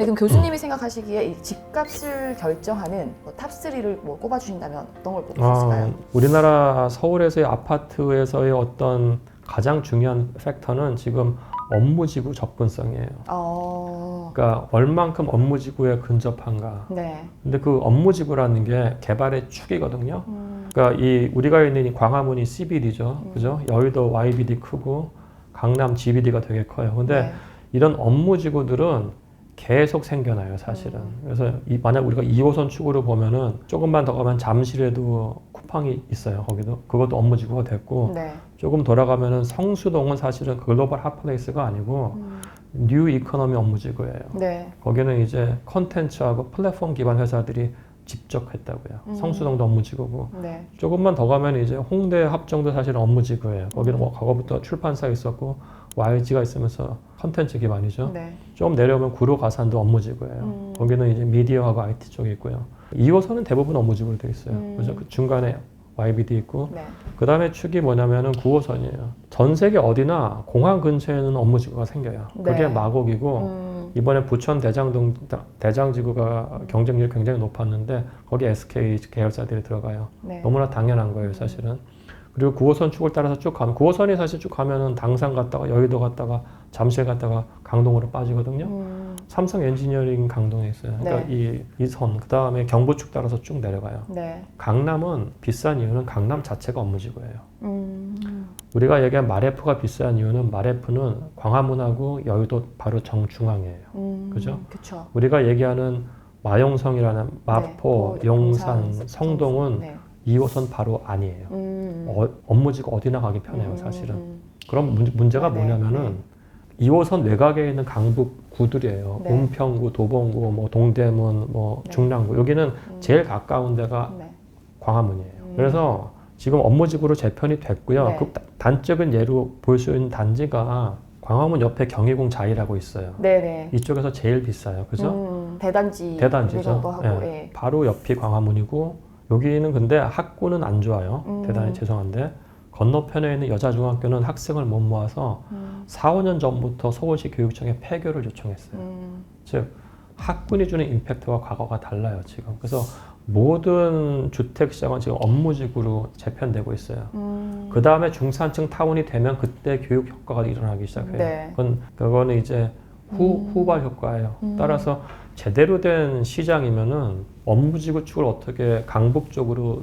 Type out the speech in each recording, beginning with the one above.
네, 그럼 교수님이 생각하시기에 이 집값을 결정하는 탑3를 꼽아주신다면 어떤 걸 꼽으실까요? 우리나라 서울에서의 아파트에서의 어떤 가장 중요한 팩터는 지금 업무지구 접근성이에요. 그러니까 얼만큼 업무지구에 근접한가. 네. 근데 그 업무지구라는 게 개발의 축이거든요. 그러니까 우리가 있는 이 광화문이 CBD죠. 그죠? 여의도 YBD 크고 강남 GBD가 되게 커요. 근데 네. 이런 업무지구들은 계속 생겨나요, 사실은. 그래서 만약 우리가 2호선 축으로 보면은 조금만 더 가면 잠실에도 쿠팡이 있어요. 거기도 그것도 업무지구가 됐고, 네. 조금 돌아가면은 성수동은 사실은 글로벌 핫플레이스가 아니고 뉴 이코노미 업무지구예요. 네. 거기는 이제 컨텐츠하고 플랫폼 기반 회사들이 집적했다고요. 성수동도 업무지구고, 네. 조금만 더 가면 이제 홍대 합정도 사실 업무지구예요. 거기는 뭐 과거부터 출판사 있었고 YG가 있으면서 컨텐츠 기반이죠. 네. 좀 내려오면 구로 가산도 업무지구예요. 거기는 이제 미디어하고 IT 쪽이 있고요. 2호선은 대부분 업무지구로 되어 있어요. 그죠? 그 중간에 YBD 있고, 네. 그 다음에 축이 뭐냐면은 9호선이에요. 전 세계 어디나 공항 근처에는 업무지구가 생겨요. 그게 네. 마곡이고, 이번에 부천 대장지구가 경쟁률이 굉장히 높았는데 거기 SK 계열사들이 들어가요. 네. 너무나 당연한 거예요, 사실은. 그리고 9호선 축을 따라서 쭉 가면 9호선이 사실 쭉 가면은 당산 갔다가 여의도 갔다가 잠실 갔다가 강동으로 빠지거든요. 삼성 엔지니어링 강동에 있어요. 그러니까 네. 이 선, 그 다음에 경부축 따라서 쭉 내려가요. 네. 강남은 비싼 이유는 강남 자체가 업무지구예요. 우리가 얘기한 마레프가 비싼 이유는 마레프는 광화문하고 여의도 바로 정중앙이에요. 그죠? 그쵸. 우리가 얘기하는 마용성이라는 마포, 네. 용산, 용산, 성동은 네. 2호선 바로 아니에요. 업무지구 어디나 가기 편해요, 사실은. 그럼 문제가 네. 뭐냐면은 2호선 외곽에 있는 강북 구들이에요. 네. 은평구, 도봉구, 뭐 동대문, 뭐 네. 중랑구. 여기는 제일 가까운 데가 네. 광화문이에요. 그래서 지금 업무지구로 재편이 됐고요. 네. 그 단적인 예로 볼 수 있는 단지가 광화문 옆에 경희궁 자이라고 있어요. 네네. 이쪽에서 제일 비싸요. 그죠? 대단지죠. 대단지죠. 하고, 예. 예. 바로 옆이 광화문이고, 여기는 근데 학구는 안 좋아요. 대단히 죄송한데 건너편에 있는 여자중학교는 학생을 못 모아서 4, 5년 전부터 서울시 교육청에 폐교를 요청했어요. 즉 학군이 주는 임팩트와 과거가 달라요, 지금. 그래서 모든 주택시장은 지금 업무지구로 재편되고 있어요. 그 다음에 중산층 타운이 되면 그때 교육 효과가 일어나기 시작해요. 네. 그거는 이제 후발 효과예요. 따라서 제대로 된 시장이면은 업무지구 축을 어떻게 강북 쪽으로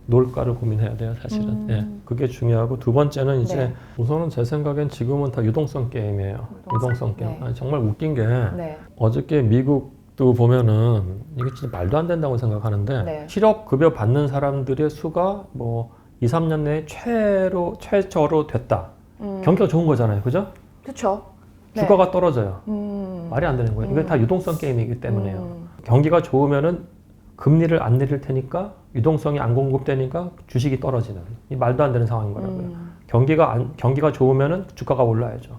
놓을까를 고민해야 돼요, 사실은. 예, 그게 중요하고, 두 번째는 이제 네. 우선은 제 생각엔 지금은 다 유동성 게임이에요. 유동성 게임. 네. 아니, 정말 웃긴 게 네. 어저께 미국도 보면은 이게 진짜 말도 안 된다고 생각하는데 네. 실업급여 받는 사람들의 수가 뭐 2, 3년 내에 최저로 됐다. 경기가 좋은 거잖아요, 그죠? 그쵸. 네. 주가가 떨어져요. 음. 말이 안 되는 거예요. 이게 다 유동성 게임이기 때문에요. 경기가 좋으면은 금리를 안 내릴 테니까 유동성이 안 공급되니까 주식이 떨어지는, 이 말도 안 되는 상황인 거라고요. 경기가 좋으면은 주가가 올라야죠.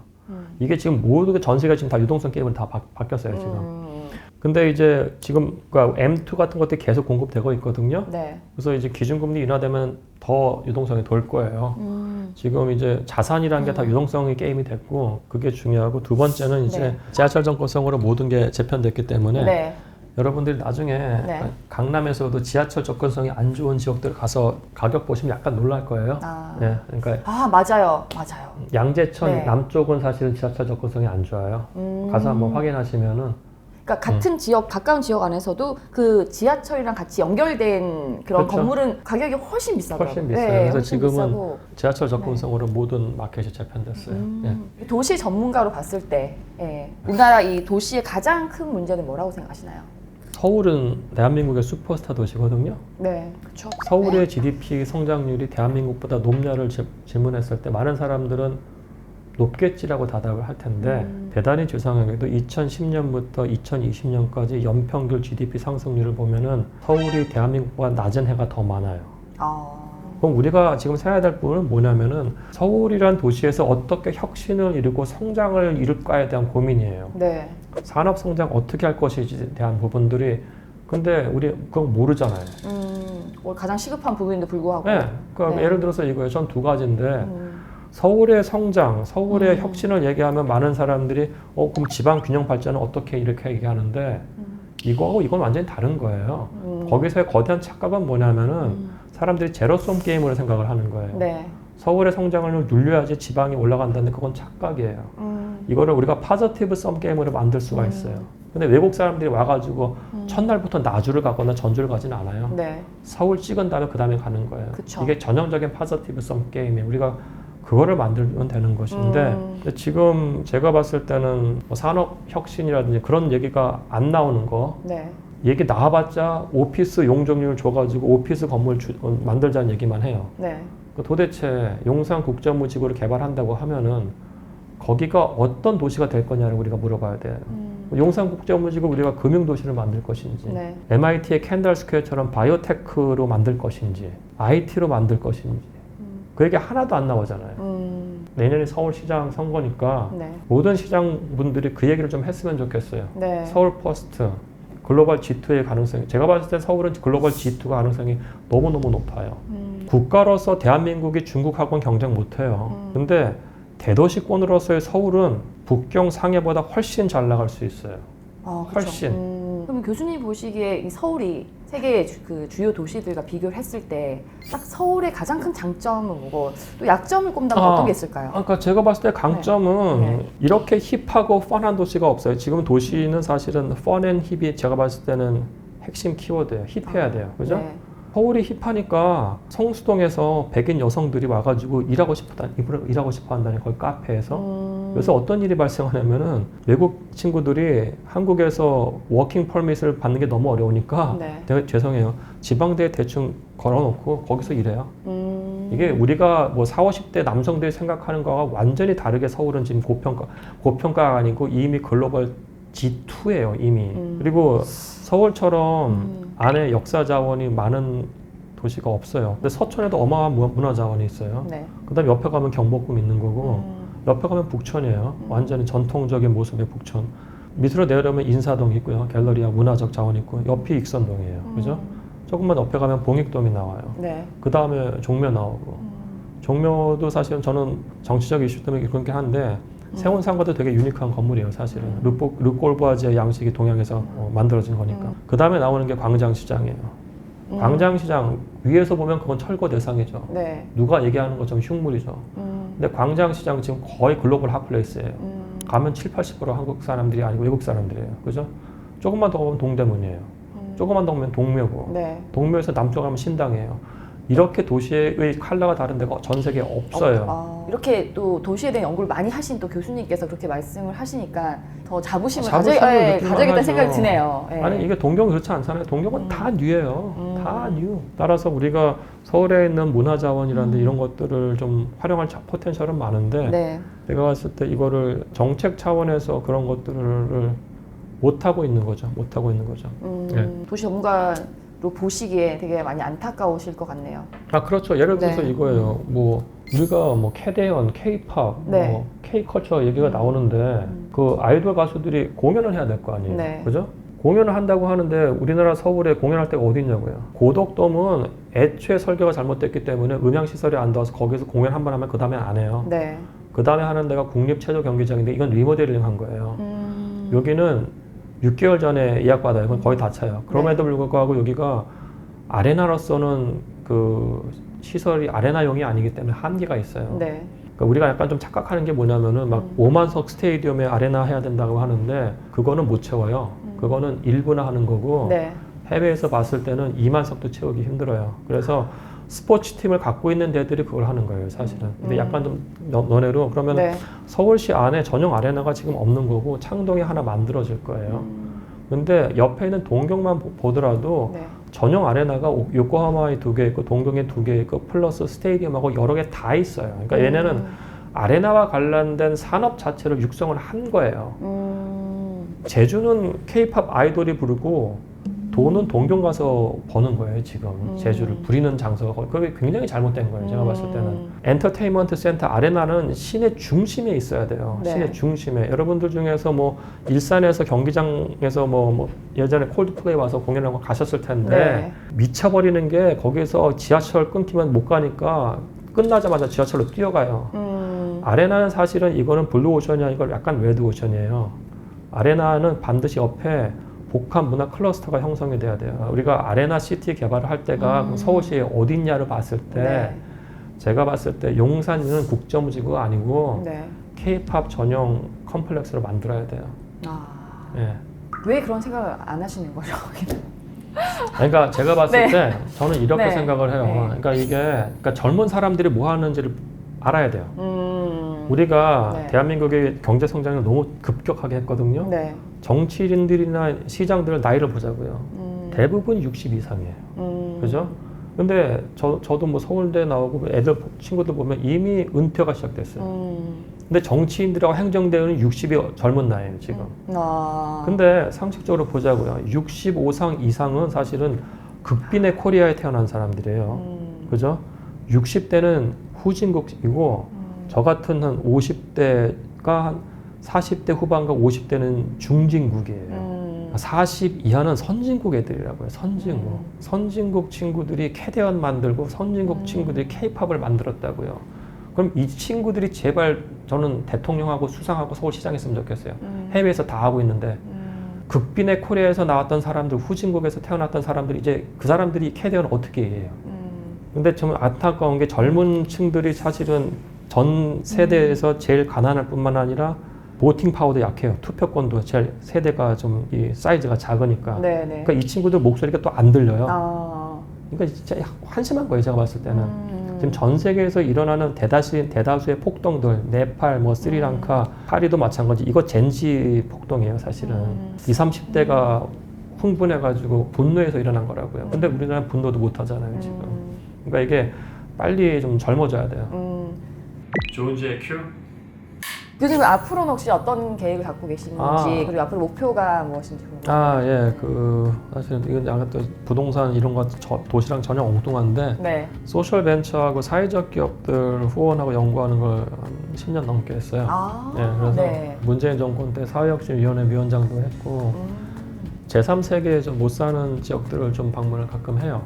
이게 지금 모두 전 세계가 지금 다 유동성 게임으로 다 바뀌었어요, 지금. 근데 이제 지금 그러니까 M2 같은 것들이 계속 공급되고 있거든요. 네. 그래서 이제 기준금리 인하되면 더 유동성이 돌 거예요. 지금 이제 자산이라는 게 다 유동성의 게임이 됐고, 그게 중요하고, 두 번째는 이제 네. 지하철 접근성으로 모든 게 재편됐기 때문에 네. 여러분들이 나중에 네. 강남에서도 지하철 접근성이 안 좋은 지역들 가서 가격 보시면 약간 놀랄 거예요. 네, 그러니까 맞아요. 양재천 네. 남쪽은 사실은 지하철 접근성이 안 좋아요. 가서 한번 확인하시면은. 그러니까 같은 지역, 가까운 지역 안에서도 그 지하철이랑 같이 연결된 그런 그렇죠. 건물은 가격이 훨씬 비싸더라고요. 훨씬 비싸요. 네, 그래서 훨씬 지금은 비싸고. 지하철 접근성으로 모든 마켓이 재편됐어요. 예. 도시 전문가로 봤을 때 우리나라 이 도시의 가장 큰 문제는 뭐라고 생각하시나요? 서울은 대한민국의 슈퍼스타 도시거든요. 네, 그렇죠. 서울의 GDP 성장률이 대한민국보다 높냐를 질문했을 때 많은 사람들은 높겠지라고 대답을 할 텐데, 대단히 죄송하게도 2010년부터 2020년까지 연평균 GDP 상승률을 보면은 서울이 대한민국보다 낮은 해가 더 많아요. 그럼 우리가 지금 생각해야 될 부분은 뭐냐면은 서울이란 도시에서 어떻게 혁신을 이루고 성장을 이룰까에 대한 고민이에요. 네. 산업 성장 어떻게 할 것인지에 대한 부분들이, 근데 우리 그건 모르잖아요. 가장 시급한 부분인데 불구하고. 네, 그러니까 네. 예를 들어서 이거예요. 전 두 가지인데 서울의 성장, 서울의 혁신을 얘기하면 많은 사람들이 그럼 지방 균형 발전은 어떻게 이렇게 얘기하는데 이거하고 이건 완전히 다른 거예요. 거기서의 거대한 착각은 뭐냐면은 사람들이 제로섬 게임으로 생각을 하는 거예요. 네. 서울의 성장을 눌려야지 지방이 올라간다는데 그건 착각이에요. 이거를 우리가 파저티브 썸 게임으로 만들 수가 있어요. 근데 외국 사람들이 와가지고 첫날부터 나주를 가거나 전주를 가진 않아요. 네. 서울 찍은 다음에 그 다음에 가는 거예요. 그쵸. 이게 전형적인 파저티브 썸 게임이에요. 우리가 그거를 만들면 되는 것인데 근데 지금 제가 봤을 때는 뭐 산업 혁신이라든지 그런 얘기가 안 나오는 거 네. 얘기 나와봤자 오피스 용적률 줘가지고 오피스 건물 만들자는 얘기만 해요. 네. 도대체 용산 국제무지구를 개발한다고 하면은 거기가 어떤 도시가 될 거냐를 우리가 물어봐야 돼. 용산 국제무지구 우리가 금융도시를 만들 것인지, 네. MIT의 캔들 스퀘어처럼 바이오테크로 만들 것인지, IT로 만들 것인지, 그 얘기 하나도 안 나오잖아요. 내년이 서울시장 선거니까 네. 모든 시장분들이 그 얘기를 좀 했으면 좋겠어요. 네. 서울 퍼스트, 글로벌 G2의 가능성이, 제가 봤을 때 서울은 글로벌 G2 가능성이 너무너무 높아요. 국가로서 대한민국이 중국하고는 경쟁 못해요. 근데 대도시권으로서의 서울은 북경 상해보다 훨씬 잘 나갈 수 있어요. 그쵸. 훨씬. 그럼 교수님 보시기에 이 서울이 세계의 그 주요 도시들과 비교를 했을 때 딱 서울의 가장 큰 장점은 뭐고 또 약점을 꼽는다면 어떤 게 있을까요? 그러니까 제가 봤을 때 강점은 네. 이렇게 힙하고 펀한 도시가 없어요. 지금 도시는 사실은 펀 앤 힙이 제가 봤을 때는 핵심 키워드예요. 힙해야 돼요. 그죠? 네. 서울이 힙하니까 성수동에서 백인 여성들이 와가지고 일하고 싶어 한다니 거기 카페에서. 그래서 어떤 일이 발생하냐면은 외국 친구들이 한국에서 워킹 퍼밋을 받는 게 너무 어려우니까 네. 내가 죄송해요. 지방대에 대충 걸어놓고 거기서 일해요. 이게 우리가 뭐 40, 50대 남성들이 생각하는 거와 완전히 다르게 서울은 지금 고평가가 아니고 이미 글로벌 G2예요, 이미. 그리고 서울처럼 안에 역사 자원이 많은 도시가 없어요. 근데 서천에도 어마어마한 문화 자원이 있어요. 네. 그다음에 옆에 가면 경복궁 있는 거고 옆에 가면 북촌이에요. 완전히 전통적인 모습의 북촌. 밑으로 내려오면 인사동 있고요. 갤러리아 문화적 자원 있고 옆이 익선동이에요. 그죠? 조금만 옆에 가면 봉익동이 나와요. 네. 그 다음에 종묘 나오고 종묘도 사실은 저는 정치적 이슈 때문에 그렇게 한데 세운상가도 되게 유니크한 건물이에요. 사실은 르꼴부아지의 양식이 동양에서 만들어진 거니까. 그 다음에 나오는 게 광장시장이에요. 광장시장 위에서 보면 그건 철거 대상이죠. 네. 누가 얘기하는 것처럼 흉물이죠. 근데 광장시장 지금 거의 글로벌 핫플레이스예요. 가면 7, 80% 한국 사람들이 아니고 외국 사람들이에요. 그죠? 조금만 더 가면 동대문이에요. 조금만 더 가면 동묘고. 네. 동묘에서 남쪽 가면 신당이에요. 이렇게 도시의 컬러가 다른 데가 전 세계에 없어요. 이렇게 또 도시에 대한 연구를 많이 하신 또 교수님께서 그렇게 말씀을 하시니까 더 자부심을 자부심을 가져야겠다는 하죠. 생각이 드네요. 네. 아니 이게 동경은 그렇지 않잖아요. 동경은 다 뉴예요. 다 뉴. 따라서 우리가 서울에 있는 문화자원이라든지 이런 것들을 좀 활용할 포텐셜은 많은데 네. 제가 봤을 때 이거를 정책 차원에서 그런 것들을 못하고 있는 거죠. 못하고 있는 거죠. 네. 도시 전문가로 보시기에 되게 많이 안타까우실 것 같네요. 그렇죠. 예를 들어서 네. 이거예요. 뭐 우리가 뭐 캐대언, K-팝, 네. 뭐 K-컬처 얘기가 나오는데 그 아이돌 가수들이 공연을 해야 될 거 아니에요. 네. 그죠? 공연을 한다고 하는데 우리나라 서울에 공연할 데가 어디 있냐고요. 고덕돔은 애초에 설계가 잘못됐기 때문에 음향시설이 안 닿아서 거기서 공연 한 번 하면 그 다음에 안 해요. 네. 그 다음에 하는 데가 국립체조경기장인데 이건 리모델링 한 거예요. 여기는 6개월 전에 예약받아요. 이건 거의 다 차요. 그럼에도 불구하고 여기가 아레나로서는 그 시설이 아레나용이 아니기 때문에 한계가 있어요. 네. 그러니까 우리가 약간 좀 착각하는 게 뭐냐면은 막 5만석 스테디움에 아레나 해야 된다고 하는데 그거는 못 채워요. 그거는 일부나 하는 거고 네. 해외에서 봤을 때는 2만석도 채우기 힘들어요. 그래서 스포츠 팀을 갖고 있는 데들이 그걸 하는 거예요, 사실은. 근데 약간 좀 너네로 그러면 네. 서울시 안에 전용 아레나가 지금 없는 거고 창동에 하나 만들어질 거예요. 근데 옆에 있는 동경만 보더라도 네. 전용 아레나가 요코하마에 2개 있고 동경에 2개 있고 플러스 스테디움하고 여러 개 다 있어요. 그러니까 얘네는 아레나와 관련된 산업 자체를 육성을 한 거예요. 제주는 K-팝 아이돌이 부르고 돈은 동경 가서 버는 거예요, 지금. 제주를 부리는 장소가. 그게 굉장히 잘못된 거예요, 제가 봤을 때는. 엔터테인먼트 센터 아레나는 시내 중심에 있어야 돼요. 네. 시내 중심에. 여러분들 중에서 뭐 일산에서 경기장에서 뭐 예전에 콜드플레이 와서 공연하고 가셨을 텐데 네. 미쳐버리는 게 거기서 지하철 끊기면 못 가니까 끝나자마자 지하철로 뛰어가요. 아레나는 사실은 이거는 블루오션이 아니고 약간 레드오션이에요. 아레나는 반드시 옆에 복합 문화 클러스터가 형성이 돼야 돼요. 우리가 아레나 시티 개발을 할 때가 서울시에 어디 있냐를 봤을 때 네. 제가 봤을 때 용산은 국제무지구가 아니고 네. K-팝 전용 컴플렉스로 만들어야 돼요. 아, 예. 왜 그런 생각을 안 하시는 거죠? 그러니까 제가 봤을 네. 때 저는 이렇게 네. 생각을 해요. 네. 그러니까 이게 그러니까 젊은 사람들이 뭐 하는지를 알아야 돼요. 우리가 네. 대한민국의 경제 성장을 너무 급격하게 했거든요. 네. 정치인들이나 시장들 나이를 보자고요. 대부분 60 이상이에요. 그죠? 근데 저도 뭐 서울대 나오고 애들 친구들 보면 이미 은퇴가 시작됐어요. 근데 정치인들하고 행정대원은 60이 젊은 나이에요, 지금. 아. 근데 상식적으로 보자고요. 65상 이상은 사실은 극빈의 코리아에 태어난 사람들이에요. 그죠? 60대는 후진국이고 저 같은 한 50대가 한 40대 후반과 50대는 중진국이에요. 40 이하는 선진국 애들이라고요. 선진국. 선진국 친구들이 캐대언 만들고 선진국 친구들이 K-팝을 만들었다고요. 그럼 이 친구들이 제발 저는 대통령하고 수상하고 서울시장 했으면 좋겠어요. 해외에서 다 하고 있는데 극빈의 코리아에서 나왔던 사람들, 후진국에서 태어났던 사람들이 이제 그 사람들이 캐대언을 어떻게 해요? 근데 좀 안타까운 게 젊은 층들이 사실은 전 세대에서 제일 가난할 뿐만 아니라 보팅 파워도 약해요. 투표권도 제일 세대가 좀 이 사이즈가 작으니까. 네네. 그러니까 이 친구들 목소리가 또 안 들려요. 아. 그러니까 진짜 한심한 거예요. 제가 봤을 때는. 지금 전 세계에서 일어나는 대다수의 폭동들, 네팔, 뭐 스리랑카, 파리도 마찬가지. 이거 젠지 폭동이에요, 사실은. 20, 30대가 흥분해가지고 분노해서 일어난 거라고요. 근데 우리나라는 분노도 못 하잖아요, 지금. 그러니까 이게 빨리 좀 젊어져야 돼요. 조은지의 큐? 교수님 앞으로는 혹시 어떤 계획을 갖고 계신지 그리고 앞으로 목표가 무엇인지 궁금해요. 예, 사실 이건 약간 또 부동산 이런 거 도시랑 전혀 엉뚱한데 네. 소셜 벤처하고 사회적 기업들 후원하고 연구하는 걸 한 10년 넘게 했어요. 예, 그래서 네. 문재인 정권 때 사회혁신위원회 위원장도 했고 제3세계에서 못 사는 지역들을 좀 방문을 가끔 해요.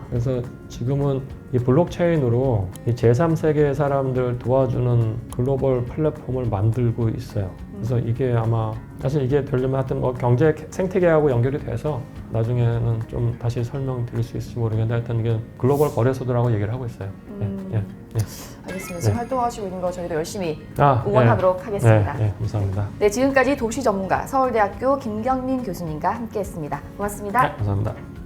그래서 지금은 이 블록체인으로 이 제3세계 사람들 도와주는 글로벌 플랫폼을 만들고 있어요. 그래서 이게 아마 사실 이게 되려면 하여튼 뭐 경제 생태계하고 연결이 돼서 나중에는 좀 다시 설명드릴 수 있을지 모르겠는데 하여튼 이게 글로벌 거래소들하고 얘기를 하고 있어요. 알겠습니다. 지금 활동하시고 있는 거 저희도 열심히 아, 응원하도록 하겠습니다. 감사합니다. 네, 지금까지 도시 전문가 서울대학교 김경민 교수님과 함께했습니다. 고맙습니다. 감사합니다.